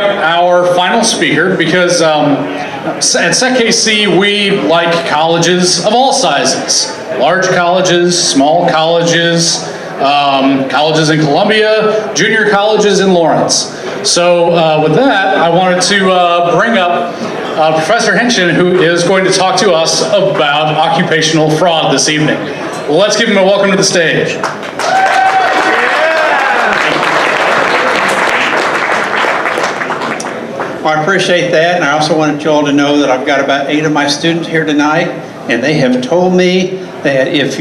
Our final speaker, because at SecKC we like colleges of all sizes, large colleges, small colleges, colleges in Columbia, junior colleges in Lawrence. So with that, I wanted to bring up Professor Haenchen, who is going to talk to us about occupational fraud this evening. Let's give him a welcome to the stage. Well, I appreciate that, and I also wanted you all to know that I've got about 8 of my students here tonight, and they have told me that if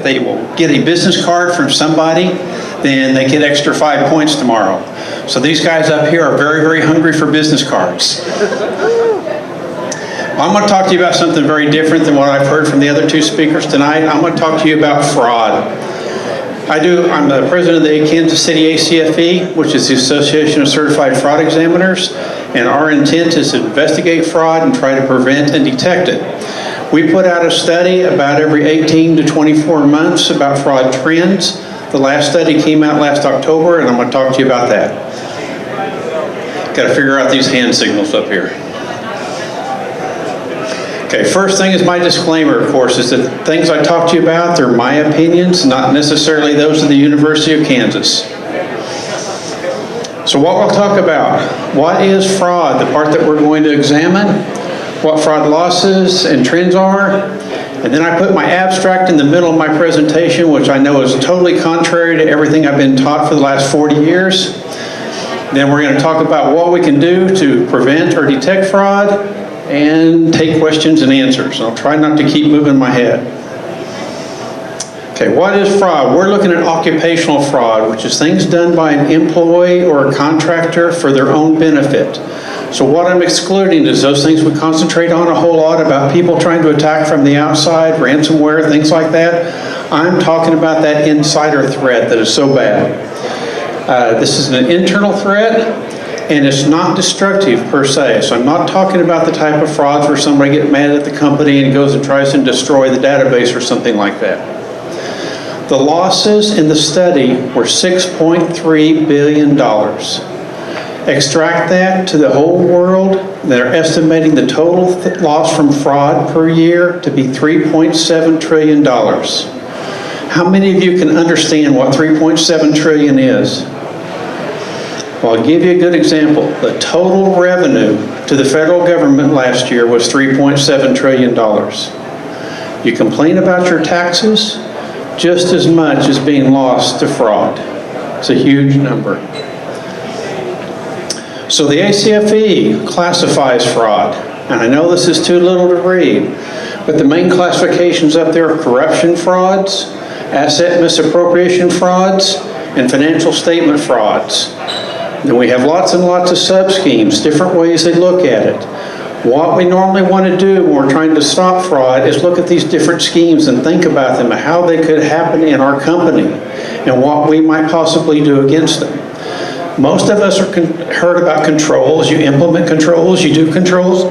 they will get a business card from somebody, then they get extra 5 points tomorrow. So these guys up here are very, very hungry for business cards. I'm going to talk to you about something very different than what I've heard from the other 2 speakers tonight. I'm going to talk to you about fraud. I'm the president of the Kansas City ACFE, which is the Association of Certified Fraud Examiners, and our intent is to investigate fraud and try to prevent and detect it. We put out a study about every 18 to 24 months about fraud trends. The last study came out last October, and I'm going to talk to you about that. Got to figure out these hand signals up here. Okay, first thing is my disclaimer, of course, is that things I talk to you about, they're my opinions, not necessarily those of the University of Kansas. So what we'll talk about, what is fraud, the part that we're going to examine, what fraud losses and trends are, and then I put my abstract in the middle of my presentation, which I know is totally contrary to everything I've been taught for the last 40 years. Then we're going to talk about what we can do to prevent or detect fraud, and take questions and answers. I'll try not to keep moving my head. Okay, what is fraud? We're looking at occupational fraud, which is things done by an employee or a contractor for their own benefit. So what I'm excluding is those things we concentrate on a whole lot about people trying to attack from the outside, ransomware, things like that. I'm talking about that insider threat that is so bad. This is an internal threat, and it's not destructive per se. So I'm not talking about the type of frauds where somebody gets mad at the company and goes and tries to destroy the database or something like that. The losses in the study were $6.3 billion. Extract that to the whole world, they're estimating the total loss from fraud per year to be $3.7 trillion. How many of you can understand what $3.7 trillion is? Well, I'll give you a good example. The total revenue to the federal government last year was $3.7 trillion. You complain about your taxes just as much as being lost to fraud. It's a huge number. So the ACFE classifies fraud, and I know this is too little to read, but the main classifications up there are corruption frauds, asset misappropriation frauds, and financial statement frauds. Then we have lots and lots of sub-schemes, different ways they look at it. What we normally want to do when we're trying to stop fraud is look at these different schemes and think about them and how they could happen in our company and what we might possibly do against them. Most of us have heard about controls. You implement controls, you do controls.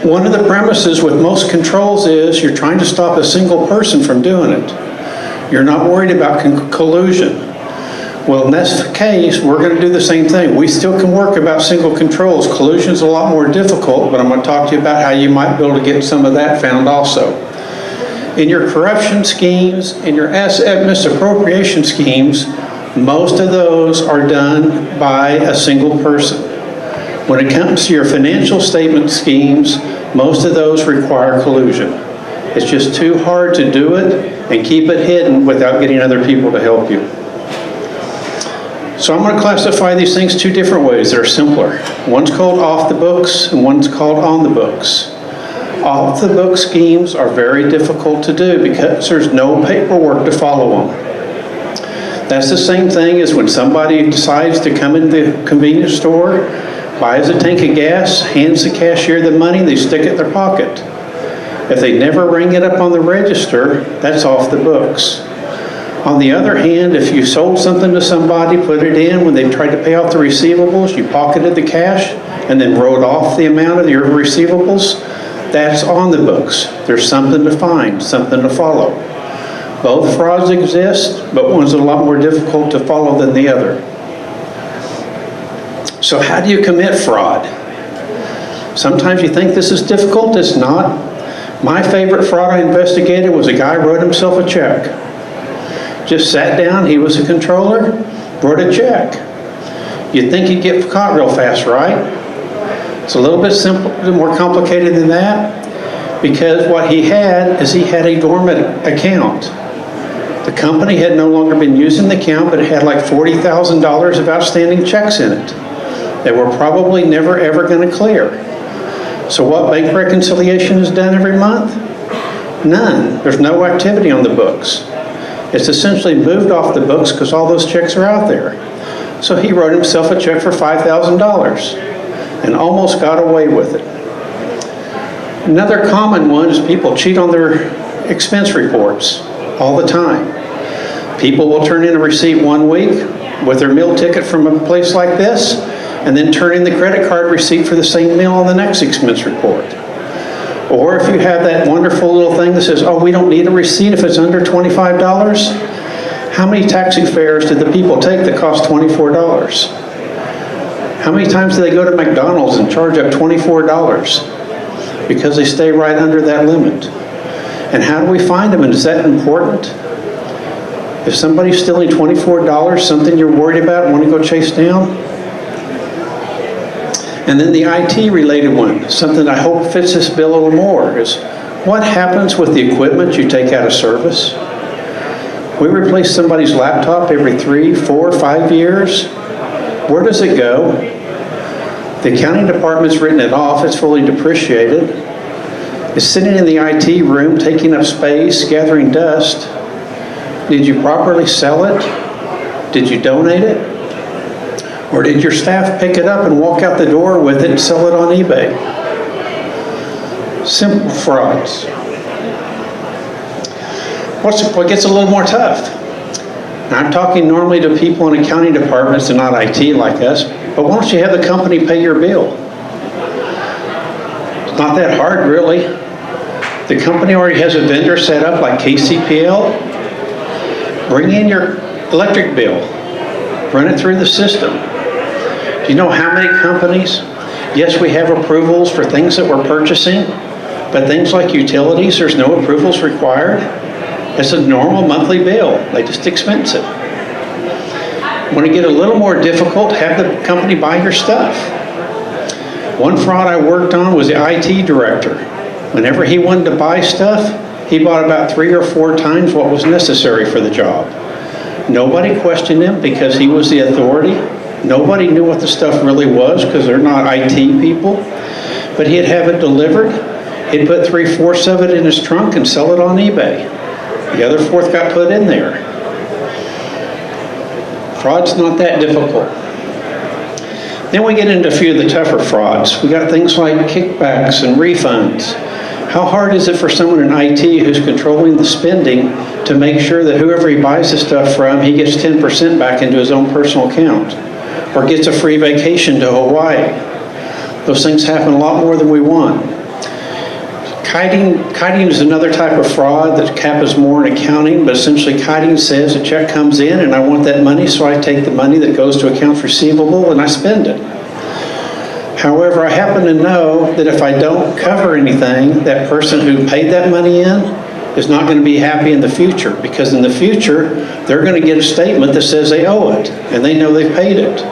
One of the premises with most controls is you're trying to stop a single person from doing it. You're not worried about collusion. Well, in this case, we're going to do the same thing. We still can work about single controls. Collusion is a lot more difficult, but I'm going to talk to you about how you might be able to get some of that found also. In your corruption schemes, in your asset misappropriation schemes, most of those are done by a single person. When it comes to your financial statement schemes, most of those require collusion. It's just too hard to do it and keep it hidden without getting other people to help you. So I'm going to classify these things 2 different ways that are simpler. One's called off the books and one's called on the books. Off the book schemes are very difficult to do because there's no paperwork to follow them. That's the same thing as when somebody decides to come into the convenience store, buys a tank of gas, hands the cashier the money, they stick it in their pocket. If they never ring it up on the register, that's off the books. On the other hand, if you sold something to somebody, put it in, when they tried to pay off the receivables, you pocketed the cash and then wrote off the amount of your receivables, that's on the books. There's something to find, something to follow. Both frauds exist, but one's a lot more difficult to follow than the other. So how do you commit fraud? Sometimes you think this is difficult, it's not. My favorite fraud I investigated was a guy wrote himself a check. Just sat down, he was a controller, wrote a check. You'd think he'd get caught real fast, right? It's a little bit more complicated than that, because what he had is he had a dormant account. The company had no longer been using the account, but it had like $40,000 of outstanding checks in it that were probably never ever going to clear. So what bank reconciliation is done every month? None. There's no activity on the books. It's essentially moved off the books because all those checks are out there. So he wrote himself a check for $5,000 and almost got away with it. Another common one is people cheat on their expense reports all the time. People will turn in a receipt one week with their meal ticket from a place like this, and then turn in the credit card receipt for the same meal on the next expense report. Or if you have that wonderful little thing that says, oh, we don't need a receipt if it's under $25, how many taxi fares did the people take that cost $24? How many times do they go to McDonald's and charge up $24? Because they stay right under that limit. And how do we find them, and is that important? If somebody's stealing $24, something you're worried about and want to go chase down? And then the IT related one, something I hope fits this bill a little more, is what happens with the equipment you take out of service? We replace somebody's laptop every 3, 4, 5 years. Where does it go? The accounting department's written it off, it's fully depreciated. It's sitting in the IT room, taking up space, gathering dust. Did you properly sell it? Did you donate it? Or did your staff pick it up and walk out the door with it and sell it on eBay? Simple frauds. What gets a little more tough? Now, I'm talking normally to people in accounting departments and not IT like us, but why don't you have the company pay your bill? It's not that hard, really. The company already has a vendor set up like KCPL. Bring in your electric bill. Run it through the system. Do you know how many companies? Yes, we have approvals for things that we're purchasing, but things like utilities, there's no approvals required. It's a normal monthly bill. They just expense it. When it get a little more difficult, have the company buy your stuff. One fraud I worked on was the IT director. Whenever he wanted to buy stuff, he bought about 3 or 4 times what was necessary for the job. Nobody questioned him because he was the authority. Nobody knew what the stuff really was because they're not IT people. But he'd have it delivered. He'd put 3/4 of it in his trunk and sell it on eBay. The other 1/4 got put in there. Fraud's not that difficult. Then we get into a few of the tougher frauds. We got things like kickbacks and refunds. How hard is it for someone in IT who's controlling the spending to make sure that whoever he buys the stuff from, he gets 10% back into his own personal account, or gets a free vacation to Hawaii? Those things happen a lot more than we want. Kiting is another type of fraud that happens more in accounting, but essentially kiting says a check comes in and I want that money, so I take the money that goes to accounts receivable and I spend it. However, I happen to know that if I don't cover anything, that person who paid that money in is not going to be happy in the future, because in the future, they're going to get a statement that says they owe it, and they know they paid it.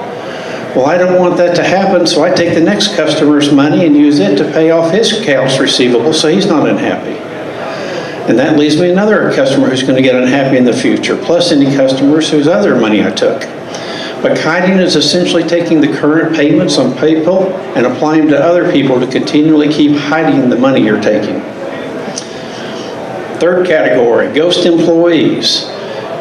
Well, I don't want that to happen, so I take the next customer's money and use it to pay off his accounts receivable, so he's not unhappy. And that leaves me another customer who's going to get unhappy in the future, plus any customers whose other money I took. But kiting is essentially taking the current payments on people and applying them to other people to continually keep hiding the money you're taking. Third category, ghost employees.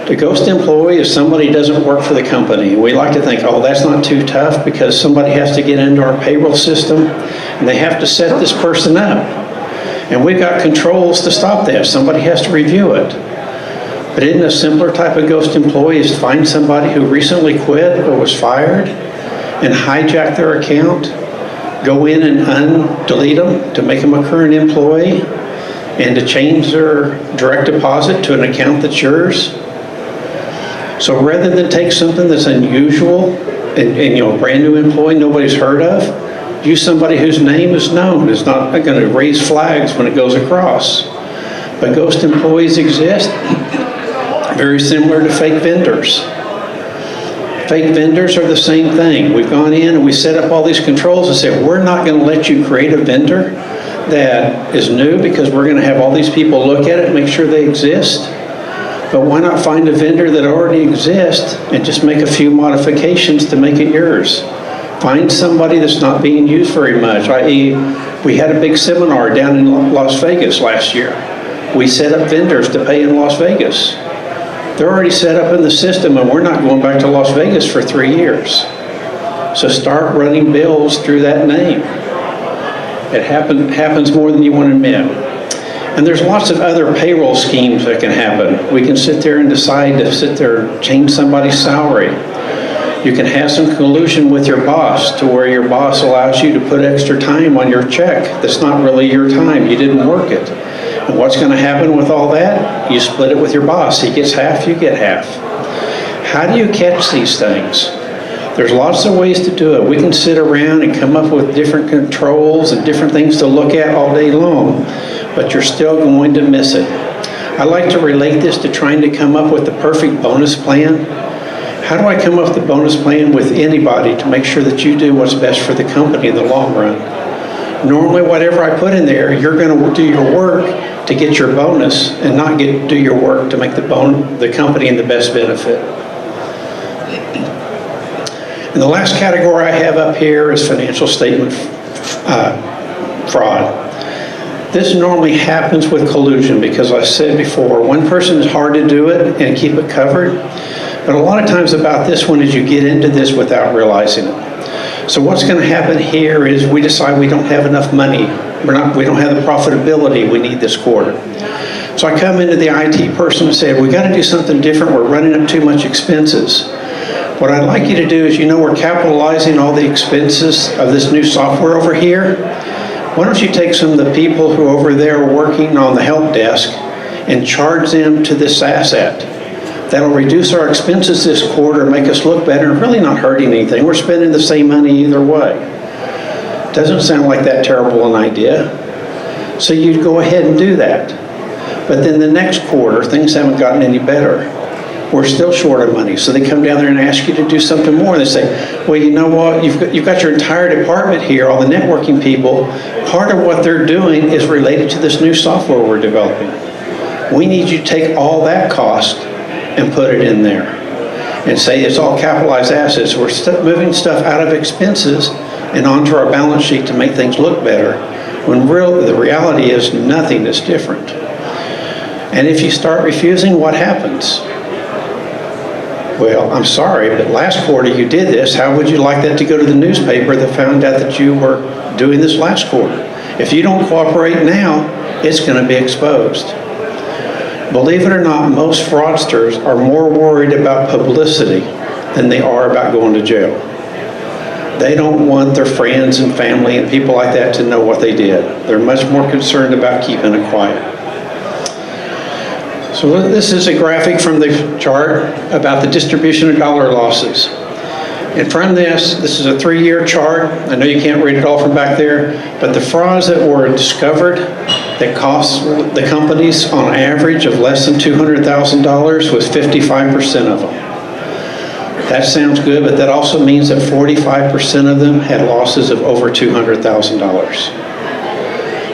The ghost employee is somebody who doesn't work for the company. We like to think, oh, that's not too tough because somebody has to get into our payroll system and they have to set this person up. And we've got controls to stop that. Somebody has to review it. But isn't a simpler type of ghost employee is find somebody who recently quit or was fired and hijack their account, go in and delete them to make them a current employee, and to change their direct deposit to an account that's yours. So rather than take something that's unusual and brand new employee nobody's heard of, use somebody whose name is known. It's not going to raise flags when it goes across. But ghost employees exist, very similar to fake vendors. Fake vendors are the same thing. We've gone in and we set up all these controls and said, we're not going to let you create a vendor that is new because we're going to have all these people look at it and make sure they exist. But why not find a vendor that already exists and just make a few modifications to make it yours? Find somebody that's not being used very much, i.e. we had a big seminar down in Las Vegas last year. We set up vendors to pay in Las Vegas. They're already set up in the system and we're not going back to Las Vegas for 3 years. So start running bills through that name. It happens more than you want to admit. And there's lots of other payroll schemes that can happen. We can sit there and decide to change somebody's salary. You can have some collusion with your boss to where your boss allows you to put extra time on your check that's not really your time. You didn't work it. And what's going to happen with all that? You split it with your boss. He gets half, you get half. How do you catch these things? There's lots of ways to do it. We can sit around and come up with different controls and different things to look at all day long, but you're still going to miss it. I like to relate this to trying to come up with the perfect bonus plan. How do I come up with the bonus plan with anybody to make sure that you do what's best for the company in the long run? Normally, whatever I put in there, you're going to do your work to get your bonus and not do your work to make the company in the best benefit. And the last category I have up here is financial statement fraud. This normally happens with collusion because I said before, one person is hard to do it and keep it covered. But a lot of times about this one is you get into this without realizing it. So what's going to happen here is we decide we don't have enough money. We don't have the profitability we need this quarter. So I come into the IT person and say, we got to do something different. We're running up too much expenses. What I'd like you to do is, we're capitalizing all the expenses of this new software over here. Why don't you take some of the people who are over there working on the help desk and charge them to this asset? That'll reduce our expenses this quarter, make us look better, and really not hurting anything. We're spending the same money either way. Doesn't sound like that terrible an idea. So you'd go ahead and do that. But then the next quarter, things haven't gotten any better. We're still short of money. So they come down there and ask you to do something more. They say, well, you know what? You've got your entire department here, all the networking people. Part of what they're doing is related to this new software we're developing. We need you to take all that cost and put it in there and say it's all capitalized assets. We're moving stuff out of expenses and onto our balance sheet to make things look better, when the reality is nothing is different. And if you start refusing, what happens? Well, I'm sorry, but last quarter you did this. How would you like that to go to the newspaper that found out that you were doing this last quarter? If you don't cooperate now, it's going to be exposed. Believe it or not, most fraudsters are more worried about publicity than they are about going to jail. They don't want their friends and family and people like that to know what they did. They're much more concerned about keeping it quiet. So this is a graphic from the chart about the distribution of dollar losses. And from this is a 3-year chart. I know you can't read it all from back there, but the frauds that were discovered that cost the companies on average of less than $200,000 was 55% of them. That sounds good, but that also means that 45% of them had losses of over $200,000.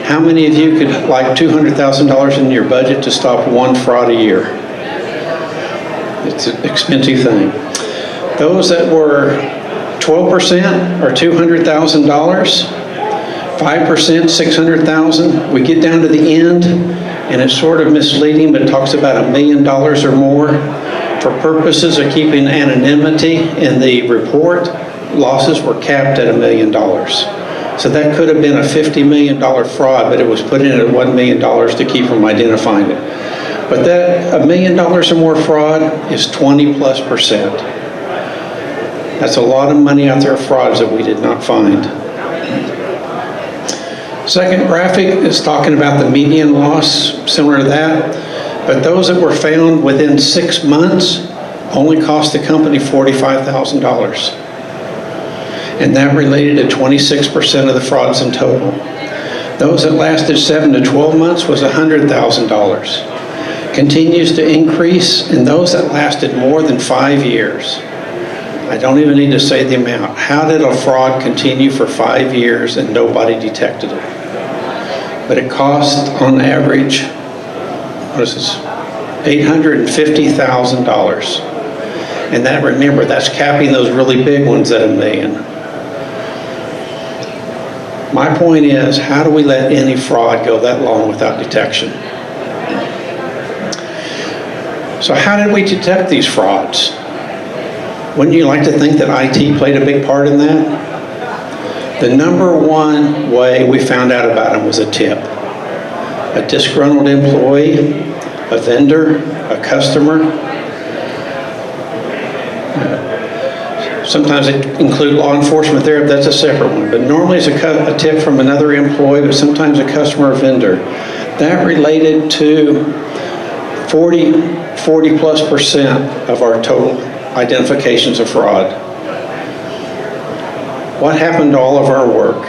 How many of you could like $200,000 in your budget to stop one fraud a year? It's an expensive thing. Those that were 12% or $200,000, 5%, $600,000. We get down to the end, and it's sort of misleading, but it talks about $1 million or more. For purposes of keeping anonymity in the report, losses were capped at $1 million. So that could have been a $50 million fraud, but it was put in at $1 million to keep from identifying it. But that $1 million or more fraud is 20+%. That's a lot of money out there of frauds that we did not find. Second graphic is talking about the median loss, similar to that. But those that were found within 6 months only cost the company $45,000. and that related to 26% of the frauds in total. Those that lasted 7 to 12 months was $100,000. Continues to increase in those that lasted more than 5 years. I don't even need to say the amount. How did a fraud continue for 5 years and nobody detected it? But it cost on average, what is this, $850,000. And that, remember, that's capping those really big ones at $1 million. My point is, how do we let any fraud go that long without detection? So how did we detect these frauds? Wouldn't you like to think that IT played a big part in that? The number one way we found out about them was a tip. A disgruntled employee, a vendor, a customer. Sometimes it include law enforcement there, that's a separate one. But normally it's a tip from another employee, but sometimes a customer or vendor. That related to 40+% of our total identifications of fraud. What happened to all of our work?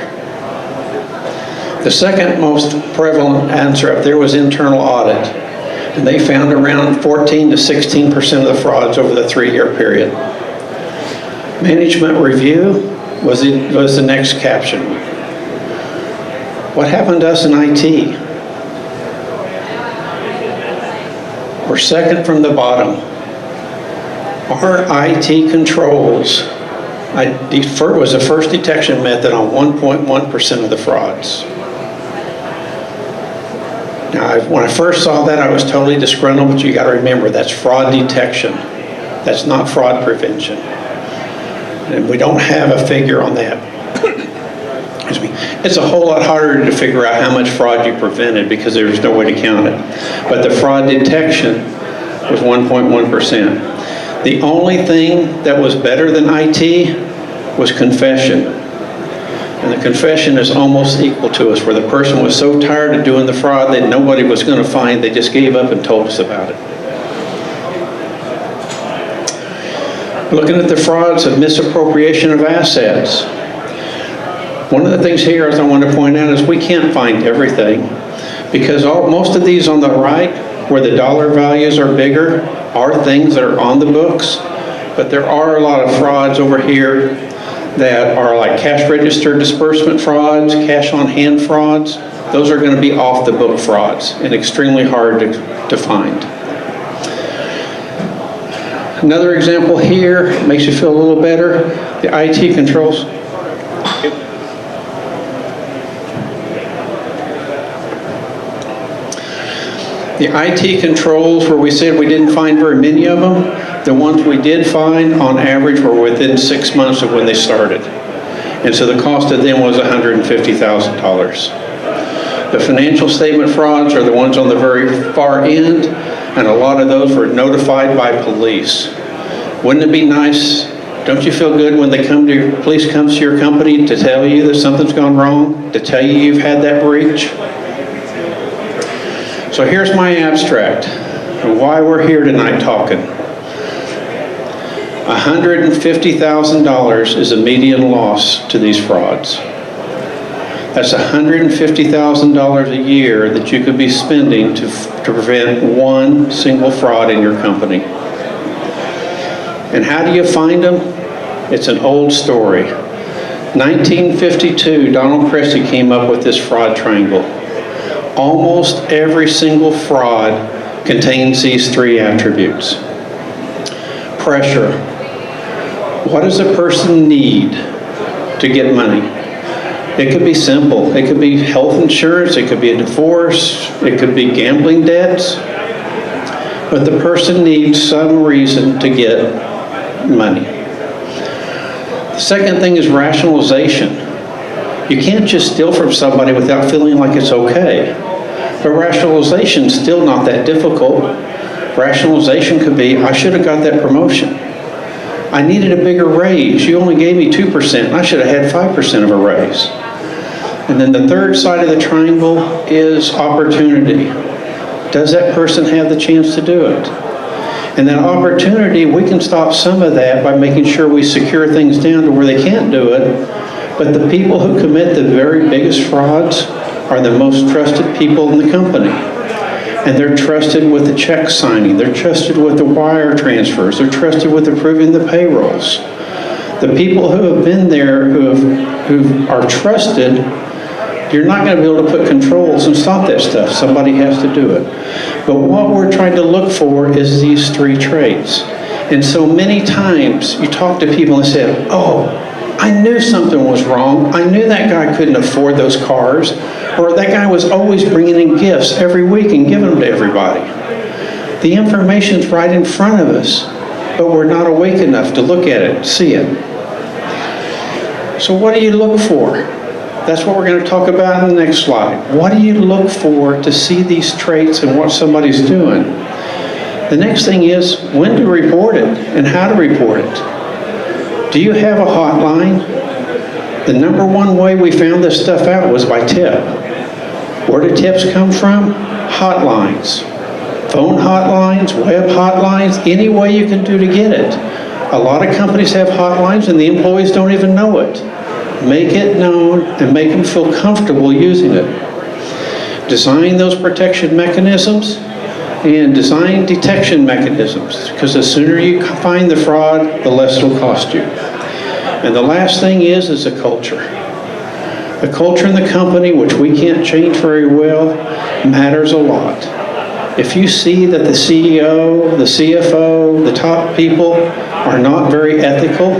The second most prevalent answer up there was internal audit. And they found around 14 to 16% of the frauds over the 3-year period. Management review was the next caption. What happened to us in IT? We're second from the bottom. Our IT controls was the first detection method on 1.1% of the frauds. Now, when I first saw that, I was totally disgruntled, but you got to remember, that's fraud detection. That's not fraud prevention. And we don't have a figure on that. Excuse me. It's a whole lot harder to figure out how much fraud you prevented because there's no way to count it. But the fraud detection was 1.1%. The only thing that was better than IT was confession. And the confession is almost equal to us, where the person was so tired of doing the fraud that nobody was going to find, they just gave up and told us about it. Looking at the frauds of misappropriation of assets. One of the things here I want to point out is we can't find everything, because most of these on the right, where the dollar values are bigger, are things that are on the books, but there are a lot of frauds over here that are like cash register disbursement frauds, cash on hand frauds. Those are going to be off the book frauds and extremely hard to find. Another example here, makes you feel a little better, the IT controls. The IT controls, where we said we didn't find very many of them, the ones we did find on average were within 6 months of when they started. And so the cost of them was $150,000. The financial statement frauds are the ones on the very far end, and a lot of those were notified by police. Wouldn't it be nice, don't you feel good when police comes to your company to tell you that something's gone wrong, to tell you you've had that breach? So here's my abstract and why we're here tonight talking. $150,000 is a median loss to these frauds. That's $150,000 a year that you could be spending to prevent one single fraud in your company. And how do you find them? It's an old story. 1952, Donald Cressy came up with this fraud triangle. Almost every single fraud contains these 3 attributes. Pressure. What does a person need to get money? It could be simple. It could be health insurance. It could be a divorce. It could be gambling debts. But the person needs some reason to get money. The second thing is rationalization. You can't just steal from somebody without feeling like it's okay. But rationalization is still not that difficult. Rationalization could be, I should have got that promotion. I needed a bigger raise. You only gave me 2%. I should have had 5% of a raise. And then the third side of the triangle is opportunity. Does that person have the chance to do it? And that opportunity, we can stop some of that by making sure we secure things down to where they can't do it. But the people who commit the very biggest frauds are the most trusted people in the company. And they're trusted with the check signing, they're trusted with the wire transfers, they're trusted with approving the payrolls. The people who have been there, who are trusted, you're not going to be able to put controls and stop that stuff. Somebody has to do it. But what we're trying to look for is these three traits. And so many times you talk to people and say, oh, I knew something was wrong. I knew that guy couldn't afford those cars. Or that guy was always bringing in gifts every week and giving them to everybody. The information's right in front of us, but we're not awake enough to look at it, see it. So what do you look for? That's what we're going to talk about in the next slide. What do you look for to see these traits and what somebody's doing? The next thing is when to report it and how to report it. Do you have a hotline? The number one way we found this stuff out was by tip. Where do tips come from? Hotlines. Phone hotlines, web hotlines, any way you can do to get it. A lot of companies have hotlines and the employees don't even know it. Make it known and make them feel comfortable using it. Design those protection mechanisms and design detection mechanisms, because the sooner you find the fraud, the less it'll cost you. And the last thing is a culture. The culture in the company, which we can't change very well, matters a lot. If you see that the CEO, the CFO, the top people are not very ethical,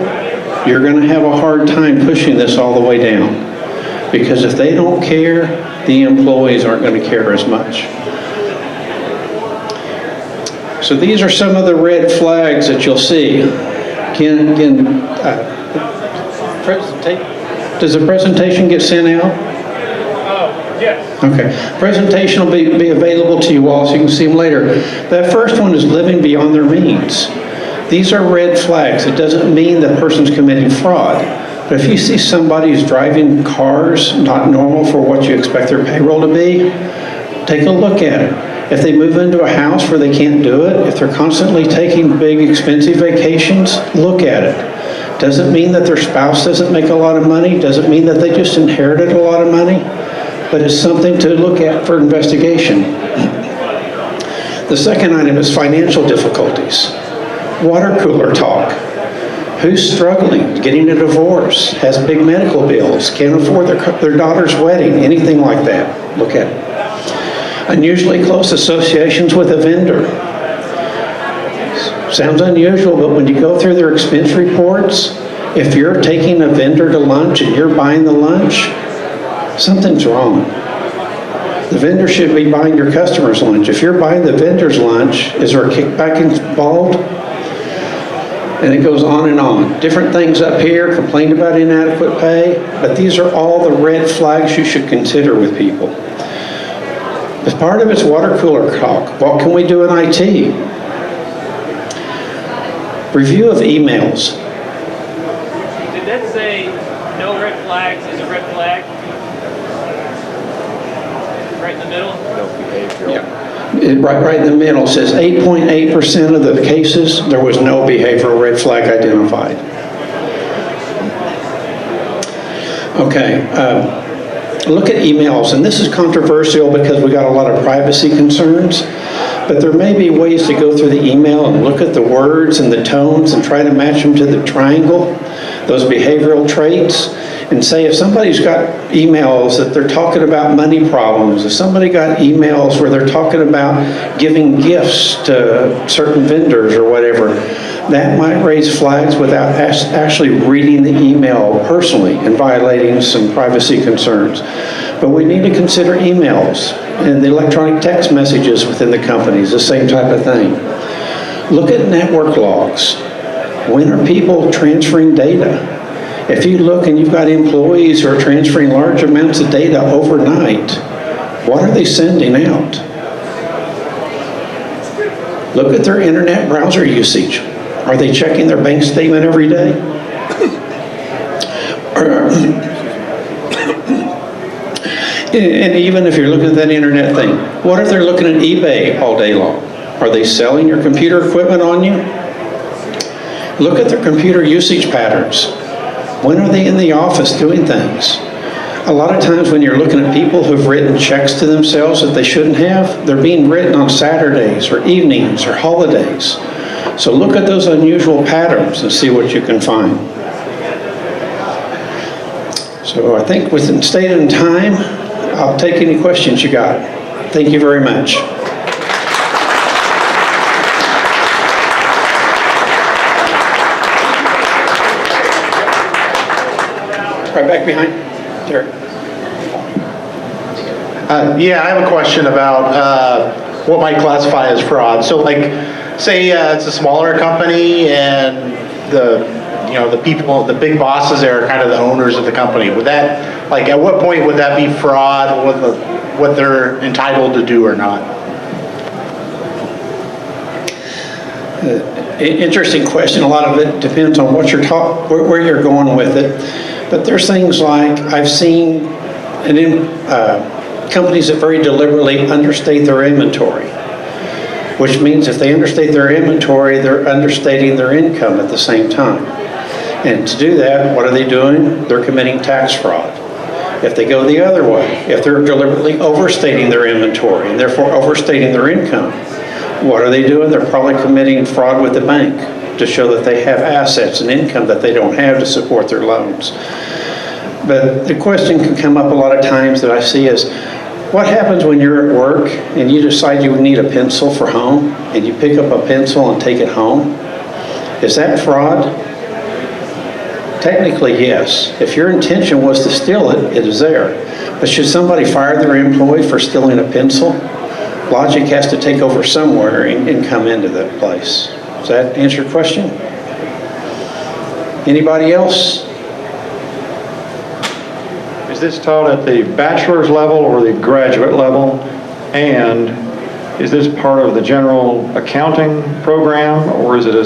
you're going to have a hard time pushing this all the way down. Because if they don't care, the employees aren't going to care as much. So these are some of the red flags that you'll see. Does the presentation get sent out? Yes. Okay. Presentation will be available to you all so you can see them later. That first one is living beyond their means. These are red flags. It doesn't mean that person's committing fraud. But if you see somebody who's driving cars not normal for what you expect their payroll to be, take a look at it. If they move into a house where they can't do it, if they're constantly taking big expensive vacations, look at it. Doesn't mean that their spouse doesn't make a lot of money, doesn't mean that they just inherited a lot of money, but it's something to look at for investigation. The second item is financial difficulties. Water cooler talk. Who's struggling, getting a divorce, has big medical bills, can't afford their daughter's wedding, anything like that. Look at it. Unusually close associations with a vendor. Sounds unusual, but when you go through their expense reports, if you're taking a vendor to lunch and you're buying the lunch, something's wrong. The vendor should be buying your customer's lunch. If you're buying the vendor's lunch, is there a kickback involved? And it goes on and on. Different things up here, complained about inadequate pay, but these are all the red flags you should consider with people. As part of its water cooler talk, what can we do in IT? Review of emails. Did that say no red flags is a red flag? Right in the middle? No behavioral. Yeah. Right in the middle says 8.8% of the cases, there was no behavioral red flag identified. Okay. Look at emails, and this is controversial because we got a lot of privacy concerns, but there may be ways to go through the email and look at the words and the tones and try to match them to the triangle, those behavioral traits, and say if somebody's got emails that they're talking about money problems, if somebody got emails where they're talking about giving gifts to certain vendors or whatever, that might raise flags without actually reading the email personally and violating some privacy concerns. But we need to consider emails and the electronic text messages within the companies, the same type of thing. Look at network logs. When are people transferring data? If you look and you've got employees who are transferring large amounts of data overnight, what are they sending out? Look at their internet browser usage. Are they checking their bank statement every day? And even if you're looking at that internet thing, what if they're looking at eBay all day long? Are they selling your computer equipment on you? Look at their computer usage patterns. When are they in the office doing things? A lot of times when you're looking at people who've written checks to themselves that they shouldn't have, they're being written on Saturdays or evenings or holidays. So look at those unusual patterns and see what you can find. So I think within stated time, I'll take any questions you got. Thank you very much. Right back behind, Derek. Yeah, I have a question about what might classify as fraud. So like, say it's a smaller company and the people, the big bosses there are kind of the owners of the company. Would that, like, at what point would that be fraud, what they're entitled to do or not? Interesting question. A lot of it depends on what you're where you're going with it. But there's things like I've seen companies that very deliberately understate their inventory, which means if they understate their inventory, they're understating their income at the same time. And to do that, what are they doing? They're committing tax fraud. If they go the other way, if they're deliberately overstating their inventory and therefore overstating their income, what are they doing? They're probably committing fraud with the bank to show that they have assets and income that they don't have to support their loans. But the question can come up a lot of times that I see is, what happens when you're at work and you decide you need a pencil for home and you pick up a pencil and take it home? Is that fraud? Technically, yes. If your intention was to steal it, it is there. But should somebody fire their employee for stealing a pencil? Logic has to take over somewhere and come into that place. Does that answer your question? Anybody else? Is this taught at the bachelor's level or the graduate level? And is this part of the general accounting program, or is it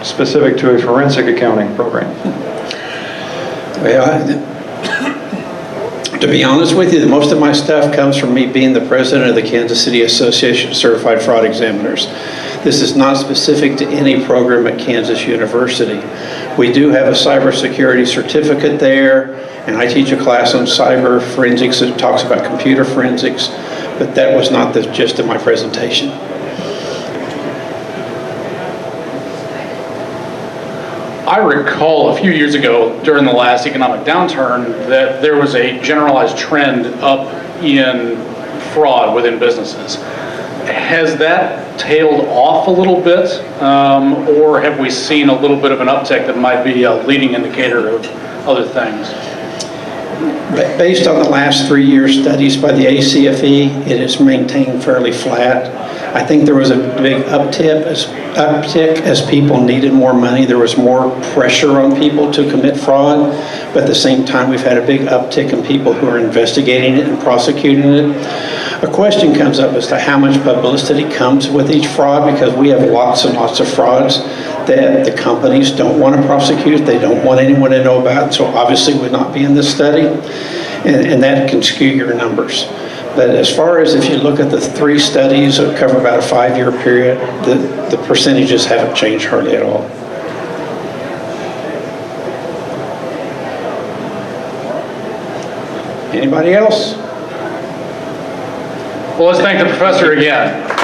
specific to a forensic accounting program? Well, to be honest with you, most of my stuff comes from me being the president of the Kansas City Association of Certified Fraud Examiners. This is not specific to any program at Kansas University. We do have a cybersecurity certificate there, and I teach a class on cyber forensics that talks about computer forensics, but that was not the gist of my presentation. I recall a few years ago during the last economic downturn that there was a generalized trend up in fraud within businesses. Has that tailed off a little bit, or have we seen a little bit of an uptick that might be a leading indicator of other things? Based on the last 3-year studies by the ACFE, it is maintained fairly flat. I think there was a big uptick as people needed more money. There was more pressure on people to commit fraud, but at the same time, we've had a big uptick in people who are investigating it and prosecuting it. A question comes up as to how much publicity comes with each fraud, because we have lots and lots of frauds that the companies don't want to prosecute. They don't want anyone to know about, so obviously would not be in this study, and that can skew your numbers. But as far as if you look at the 3 studies that cover about a 5-year period, the percentages haven't changed hardly at all. Anybody else? Well, let's thank the professor again.